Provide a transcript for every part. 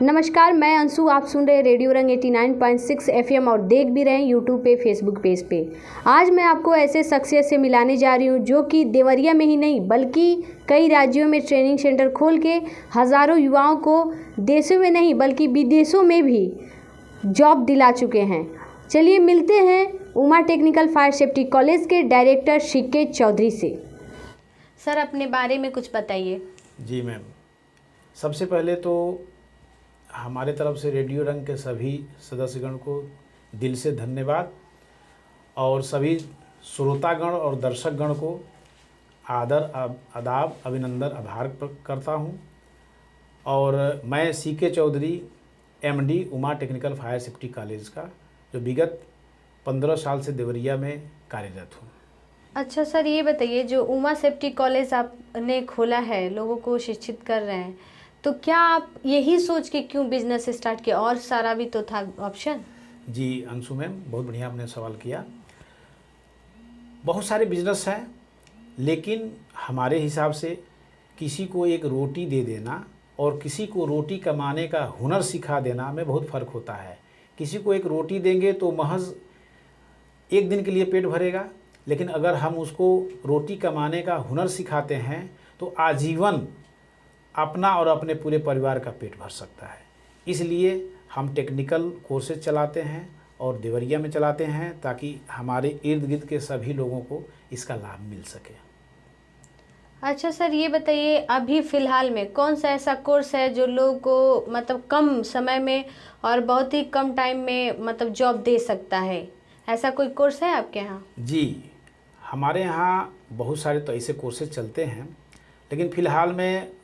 नमस्कार, मैं अंशु। आप सुन रहे रेडियो रंग 89.6 एफएम और देख भी रहे हैं यूट्यूब पे, फेसबुक पेज पे। आज मैं आपको ऐसे शख्सियत से मिलाने जा रही हूँ जो कि देवरिया में ही नहीं बल्कि कई राज्यों में ट्रेनिंग सेंटर खोल के हज़ारों युवाओं को देशों में नहीं बल्कि विदेशों में भी जॉब दिला चुके हैं। चलिए मिलते हैं Uma technical fire safety college के डायरेक्टर शिकेत चौधरी से। सर, अपने बारे में कुछ बताइए। जी मैम, सबसे पहले तो हमारे तरफ से रेडियो रंग के सभी सदस्यगण को दिल से धन्यवाद और सभी श्रोतागण और दर्शकगण को आदर आदाब अभिनंदन आभार करता हूं। और मैं CK Chaudhary MD Uma technical fire safety college का जो विगत 15 साल से देवरिया में कार्यरत हूँ। अच्छा सर, ये बताइए, जो उमा सेफ्टी कॉलेज आपने खोला है, लोगों को शिक्षित कर रहे हैं, तो क्या आप यही सोच के क्यों बिजनेस स्टार्ट किया? और सारा भी तो था ऑप्शन। जी अंशु मैम, बहुत बढ़िया आपने सवाल किया। बहुत सारे बिजनेस हैं, लेकिन हमारे हिसाब से किसी को एक रोटी दे देना और किसी को रोटी कमाने का हुनर सिखा देना में बहुत फ़र्क होता है। किसी को एक रोटी देंगे तो महज एक दिन के लिए पेट भरेगा, लेकिन अगर हम उसको रोटी कमाने का हुनर सिखाते हैं तो आजीवन अपना और अपने पूरे परिवार का पेट भर सकता है। इसलिए हम टेक्निकल कोर्सेज चलाते हैं और देवरिया में चलाते हैं ताकि हमारे इर्द गिर्द के सभी लोगों को इसका लाभ मिल सके। अच्छा सर, ये बताइए, अभी फ़िलहाल में कौन सा ऐसा कोर्स है जो लोगों को मतलब कम समय में और बहुत ही कम टाइम में मतलब जॉब दे सकता है? ऐसा कोई कोर्स है आपके यहाँ? जी, हमारे यहाँ बहुत सारे तो ऐसे कोर्सेज चलते हैं, लेकिन फ़िलहाल में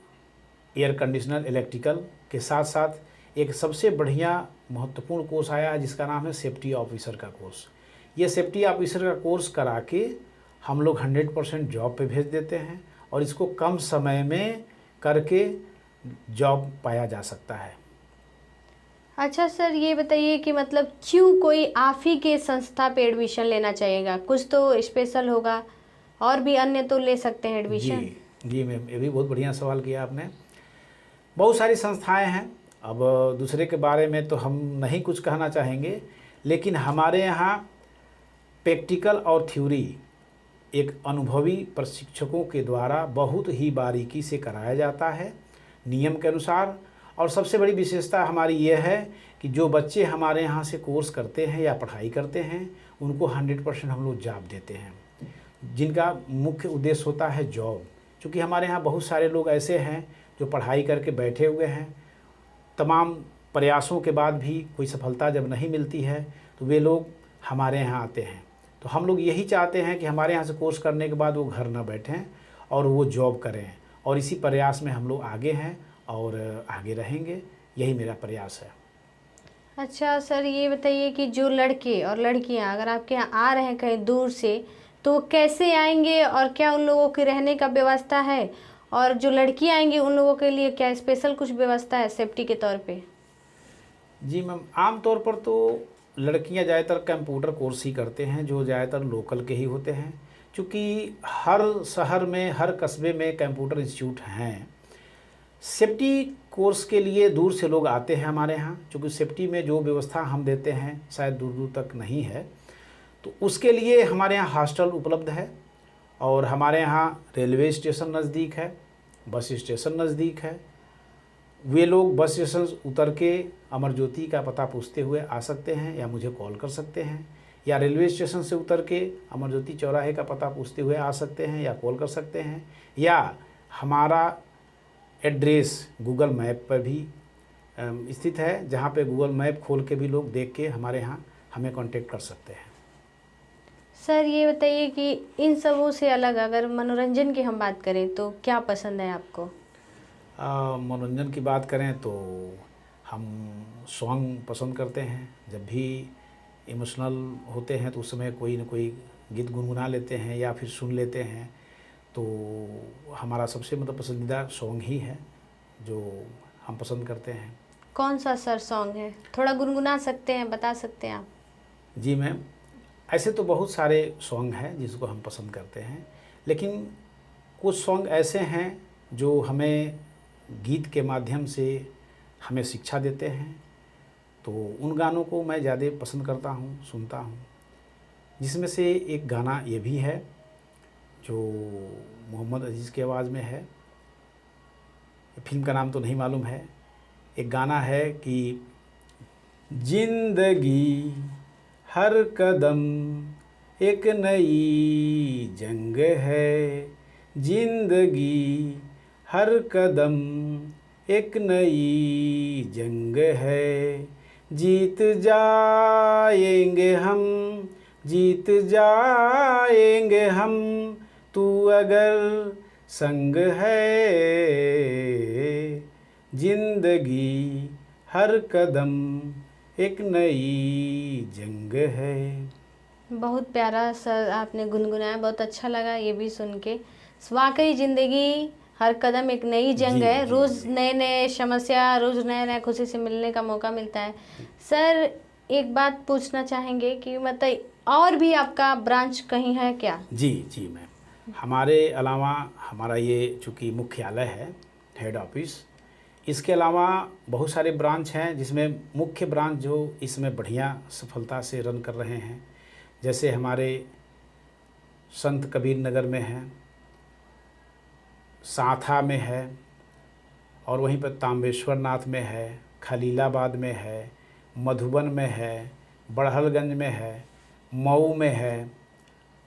एयर कंडीशनर इलेक्ट्रिकल के साथ साथ एक सबसे बढ़िया महत्वपूर्ण कोर्स आया है जिसका नाम है सेफ्टी ऑफिसर का कोर्स। ये सेफ्टी ऑफिसर का कोर्स करा के हम लोग 100% जॉब पे भेज देते हैं और इसको कम समय में करके जॉब पाया जा सकता है। अच्छा सर, ये बताइए कि मतलब क्यों कोई आप ही के संस्था पे एडमिशन लेना चाहेगा? कुछ तो स्पेशल होगा, और भी अन्य तो ले सकते हैं एडमिशन। जी मैम, ये भी बहुत बढ़िया सवाल किया आपने। बहुत सारी संस्थाएं हैं, अब दूसरे के बारे में तो हम नहीं कुछ कहना चाहेंगे, लेकिन हमारे यहाँ प्रैक्टिकल और थ्योरी एक अनुभवी प्रशिक्षकों के द्वारा बहुत ही बारीकी से कराया जाता है नियम के अनुसार। और सबसे बड़ी विशेषता हमारी ये है कि जो बच्चे हमारे यहाँ से कोर्स करते हैं या पढ़ाई करते हैं उनको 100% हम लोग जॉब देते हैं, जिनका मुख्य उद्देश्य होता है जॉब। क्योंकि हमारे यहाँ बहुत सारे लोग ऐसे हैं जो पढ़ाई करके बैठे हुए हैं, तमाम प्रयासों के बाद भी कोई सफलता जब नहीं मिलती है तो वे लोग हमारे यहाँ आते हैं। तो हम लोग यही चाहते हैं कि हमारे यहाँ से कोर्स करने के बाद वो घर ना बैठें और वो जॉब करें, और इसी प्रयास में हम लोग आगे हैं और आगे रहेंगे, यही मेरा प्रयास है। अच्छा सर, ये बताइए कि जो लड़के और लड़कियां अगर आपके यहाँ आ रहे हैं कहीं दूर से, तो वो कैसे आएंगे और क्या उन लोगों के रहने का व्यवस्था है? और जो लड़की आएंगी उन लोगों के लिए क्या स्पेशल कुछ व्यवस्था है सेफ्टी के तौर पे? जी मैम, आम तौर पर तो लड़कियां ज़्यादातर कंप्यूटर कोर्स ही करते हैं, जो ज़्यादातर लोकल के ही होते हैं। क्योंकि हर शहर में, हर कस्बे में कंप्यूटर इंस्टीट्यूट हैं। सेफ्टी कोर्स के लिए दूर से लोग आते हैं हमारे यहाँ, क्योंकि सेफ्टी में जो व्यवस्था हम देते हैं शायद दूर दूर तक नहीं है। तो उसके लिए हमारे यहाँ हॉस्टल उपलब्ध है, और हमारे यहाँ रेलवे स्टेशन नज़दीक है, बस स्टेशन नज़दीक है। वे लोग बस स्टेशन उतर के अमर ज्योति का पता पूछते हुए आ सकते हैं या मुझे कॉल कर सकते हैं, या रेलवे स्टेशन से उतर के अमर ज्योति चौराहे का पता पूछते हुए आ सकते हैं या कॉल कर सकते हैं, या हमारा एड्रेस गूगल मैप पर भी स्थित है, जहाँ पे गूगल मैप खोल के भी लोग देख के हमारे यहाँ हमें कांटेक्ट कर सकते हैं। सर, ये बताइए कि इन सबों से अलग अगर मनोरंजन की हम बात करें तो क्या पसंद है आपको? मनोरंजन की बात करें तो हम सॉन्ग पसंद करते हैं। जब भी इमोशनल होते हैं तो उस समय कोई न कोई गीत गुनगुना लेते हैं या फिर सुन लेते हैं। तो हमारा सबसे मतलब पसंदीदा सॉन्ग ही है जो हम पसंद करते हैं। कौन सा सर सॉन्ग है? थोड़ा गुनगुना सकते हैं, बता सकते हैं आप? जी मैम, ऐसे तो बहुत सारे सॉन्ग हैं जिसको हम पसंद करते हैं, लेकिन कुछ सॉन्ग ऐसे हैं जो हमें गीत के माध्यम से हमें शिक्षा देते हैं, तो उन गानों को मैं ज़्यादा पसंद करता हूँ, सुनता हूँ। जिसमें से एक गाना ये भी है जो मोहम्मद अजीज़ की आवाज़ में है, फिल्म का नाम तो नहीं मालूम है। एक गाना है कि जिंदगी हर कदम एक नई जंग है, जिंदगी हर कदम एक नई जंग है, जीत जाएंगे हम, जीत जाएंगे हम, तू अगर संग है, जिंदगी हर कदम एक नई जंग है। बहुत प्यारा सर आपने गुनगुनाया, बहुत अच्छा लगा ये भी सुन के। वाकई ज़िंदगी हर कदम एक नई जंग जी, है, जी, रोज़ जी। नए नए समस्या, रोज़ नए नए खुशी से मिलने का मौका मिलता है। सर एक बात पूछना चाहेंगे कि मतलब और भी आपका ब्रांच कहीं है क्या? जी जी मैम, हमारे अलावा हमारा ये चूँकि मुख्यालय है, हेड ऑफिस, इसके अलावा बहुत सारे ब्रांच हैं, जिसमें मुख्य ब्रांच जो इसमें बढ़िया सफलता से रन कर रहे हैं, जैसे हमारे संत कबीर नगर में है, साथा में है, और वहीं पर ताम्बेश्वर नाथ में है, खलीलाबाद में है, मधुबन में है, बड़हलगंज में है, मऊ में है,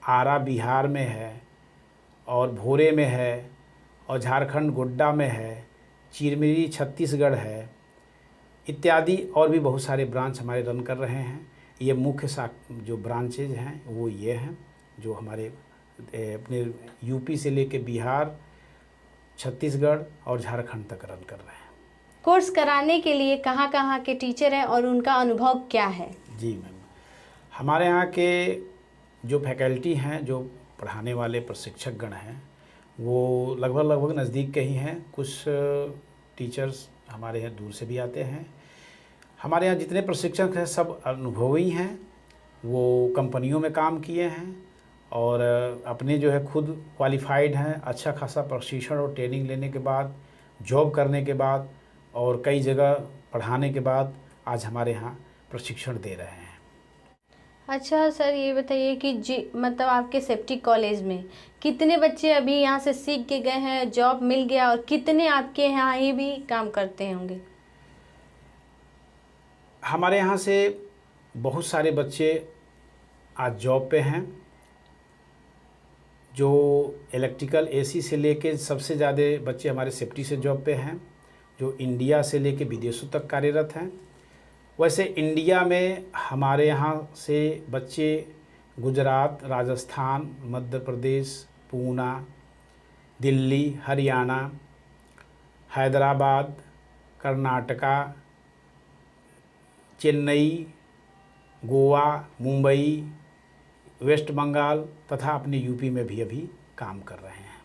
आरा बिहार में है, और भोरे में है, और झारखंड गोड्डा में है, चिरमिरी छत्तीसगढ़ है, इत्यादि और भी बहुत सारे ब्रांच हमारे रन कर रहे हैं। ये मुख्य जो ब्रांचेज हैं वो ये हैं जो हमारे अपने यूपी से लेके बिहार, छत्तीसगढ़ और झारखंड तक रन कर रहे हैं। कोर्स कराने के लिए कहाँ कहाँ के टीचर हैं और उनका अनुभव क्या है? जी मैम, हमारे यहाँ के जो फैकल्टी हैं, जो पढ़ाने वाले प्रशिक्षक गण हैं, वो लगभग नज़दीक के ही हैं। कुछ टीचर्स हमारे यहाँ दूर से भी आते हैं। हमारे यहाँ जितने प्रशिक्षक हैं सब अनुभवी हैं, वो कंपनियों में काम किए हैं और अपने जो है खुद क्वालिफाइड हैं। अच्छा खासा प्रशिक्षण और ट्रेनिंग लेने के बाद, जॉब करने के बाद और कई जगह पढ़ाने के बाद आज हमारे यहाँ प्रशिक्षण दे रहे हैं। अच्छा सर ये बताइए कि जी मतलब आपके सेफ्टी कॉलेज में कितने बच्चे अभी यहाँ से सीख के गए हैं, जॉब मिल गया, और कितने आपके यहाँ ही भी काम करते होंगे? हमारे यहाँ से बहुत सारे बच्चे आज जॉब पे हैं, जो इलेक्ट्रिकल एसी से लेके सबसे ज़्यादा बच्चे हमारे सेफ्टी से जॉब पे हैं, जो इंडिया से लेके विदेशों तक कार्यरत हैं। वैसे इंडिया में हमारे यहाँ से बच्चे गुजरात, राजस्थान, मध्य प्रदेश, पूना, दिल्ली, हरियाणा, हैदराबाद, कर्नाटका, चेन्नई, गोवा, मुंबई, वेस्ट बंगाल तथा अपने यूपी में भी अभी काम कर रहे हैं।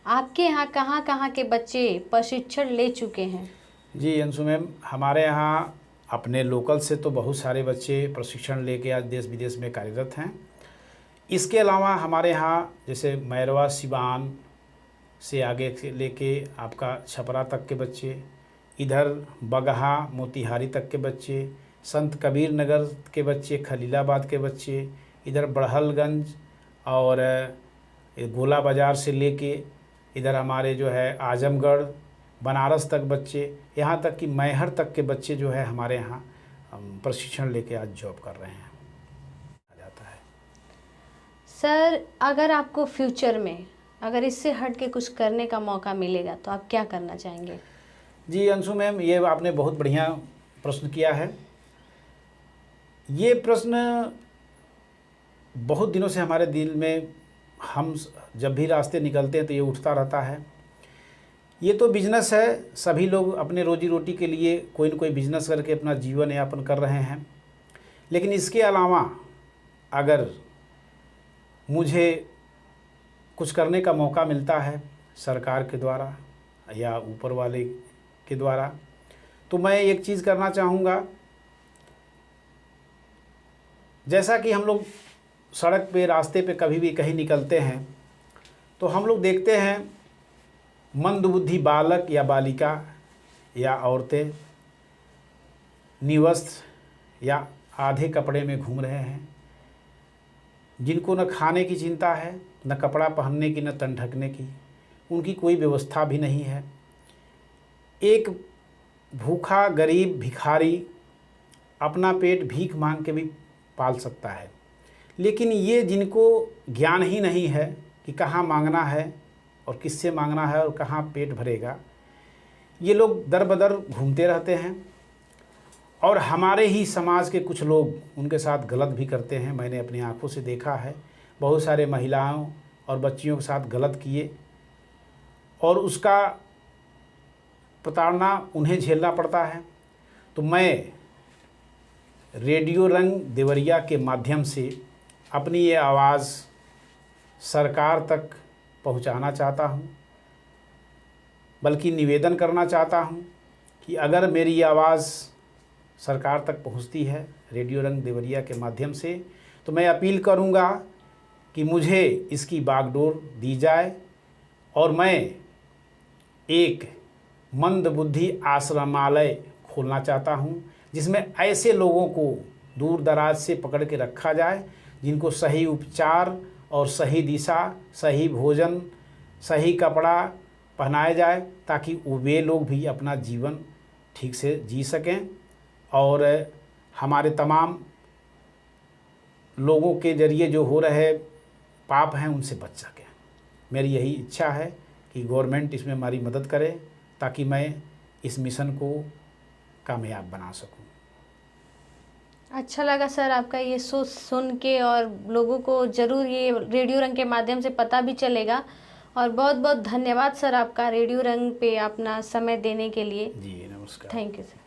आपके यहाँ कहाँ कहाँ के बच्चे प्रशिक्षण ले चुके हैं? जी अंशु मैम, हमारे यहाँ अपने लोकल से तो बहुत सारे बच्चे प्रशिक्षण लेके आज देश विदेश में कार्यरत हैं। इसके अलावा हमारे यहाँ जैसे मैरवा, सिवान से आगे से लेके आपका छपरा तक के बच्चे, इधर बगहा, मोतिहारी तक के बच्चे, संत कबीर नगर के बच्चे, खलीलाबाद के बच्चे, इधर बड़हलगंज और गोला बाज़ार से लेके इधर हमारे जो है आजमगढ़, बनारस तक बच्चे, यहाँ तक कि मैहर तक के बच्चे जो है हमारे यहाँ प्रशिक्षण लेके आज जॉब कर रहे हैं। आ जाता है सर अगर आपको फ्यूचर में अगर इससे हट के कुछ करने का मौका मिलेगा तो आप क्या करना चाहेंगे? जी अंशु मैम, ये आपने बहुत बढ़िया प्रश्न किया है। ये प्रश्न बहुत दिनों से हमारे दिल में, हम जब भी रास्ते निकलते हैं तो ये उठता रहता है। ये तो बिजनेस है, सभी लोग अपने रोजी रोटी के लिए कोई न कोई बिजनेस करके अपना जीवन यापन कर रहे हैं। लेकिन इसके अलावा अगर मुझे कुछ करने का मौका मिलता है सरकार के द्वारा या ऊपर वाले के द्वारा, तो मैं एक चीज़ करना चाहूँगा। जैसा कि हम लोग सड़क पे, रास्ते पे कभी भी कहीं निकलते हैं तो हम लोग देखते हैं मंदबुद्धि बालक या बालिका या औरतें निवस्त्र या आधे कपड़े में घूम रहे हैं, जिनको न खाने की चिंता है, न कपड़ा पहनने की, न तन ढकने की, उनकी कोई व्यवस्था भी नहीं है। एक भूखा गरीब भिखारी अपना पेट भीख मांग के भी पाल सकता है, लेकिन ये जिनको ज्ञान ही नहीं है कि कहाँ मांगना है और किससे मांगना है और कहाँ पेट भरेगा, ये लोग दर बदर घूमते रहते हैं। और हमारे ही समाज के कुछ लोग उनके साथ गलत भी करते हैं। मैंने अपनी आंखों से देखा है, बहुत सारे महिलाओं और बच्चियों के साथ गलत किए और उसका प्रताड़ना उन्हें झेलना पड़ता है। तो मैं रेडियो रंग देवरिया के माध्यम से अपनी ये आवाज़ सरकार तक पहुंचाना चाहता हूं, बल्कि निवेदन करना चाहता हूं कि अगर मेरी आवाज़ सरकार तक पहुंचती है रेडियो रंग देवरिया के माध्यम से, तो मैं अपील करूंगा कि मुझे इसकी बागडोर दी जाए और मैं एक मंदबुद्धि आश्रमालय खोलना चाहता हूं, जिसमें ऐसे लोगों को दूर दराज से पकड़ के रखा जाए जिनको सही उपचार और सही दिशा, सही भोजन, सही कपड़ा पहनाया जाए, ताकि वे लोग भी अपना जीवन ठीक से जी सकें और हमारे तमाम लोगों के ज़रिए जो हो रहे पाप हैं उनसे बच सकें। मेरी यही इच्छा है कि गवर्नमेंट इसमें हमारी मदद करे ताकि मैं इस मिशन को कामयाब बना सकूं। अच्छा लगा सर आपका ये सोच सुन के, और लोगों को ज़रूर ये रेडियो रंग के माध्यम से पता भी चलेगा। और बहुत बहुत धन्यवाद सर आपका रेडियो रंग पे अपना समय देने के लिए। जी नमस्कार। Thank you sir.